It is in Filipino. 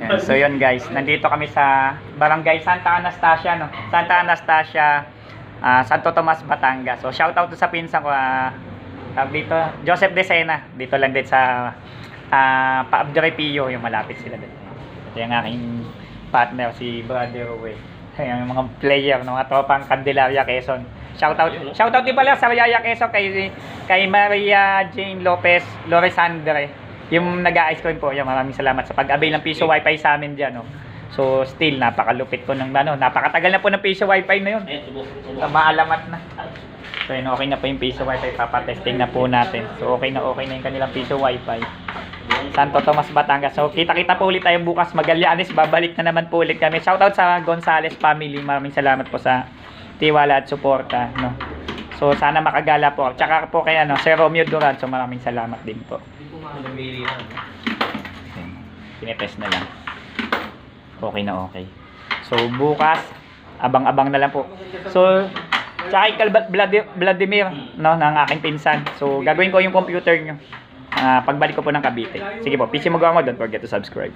Yan. So yun guys, nandito kami sa Barangay Santa Anastasia, no? Santa Anastasia, Santo Tomas, Batangas. So shoutout to sa pinsan ko, dito, Joseph Decena. Dito lang din sa Paabdorepio, yung malapit sila din. Ito yung aking partner, si Brother Uwe. Yung mga player, no? Mga tropang Candelaria, Quezon. Shoutout din pala sa Yaya Quezon kay Maria Jane Lopez Loresandre. Yung nag-a-ice cream po, yan, maraming salamat sa pag-avail ng piso wifi sa amin dyan, no? So still, napakalupit po ng napakatagal na po ng piso wifi na yun. Maalamat na. So yun, okay na po yung piso wifi, papatesting na po natin. So okay na yung kanilang piso wifi. Santo Tomas, Batangas. So kita-kita po ulit tayo bukas, Magallanes, babalik na naman po ulit kami. Shoutout sa Gonzales family, maraming salamat po sa tiwala at suporta, no? So sana makagala po. Tsaka po kay Sir Romeo Duran, so maraming salamat din po. Tinetest na lang. Okay na okay. So bukas, abang-abang na lang po. So tsaka kay Vladimir, no, ng aking pinsan. So gagawin ko yung computer nyo. Pagbalik ko po ng Cavite. Sige po, PC mo gawa mo, don't forget to subscribe.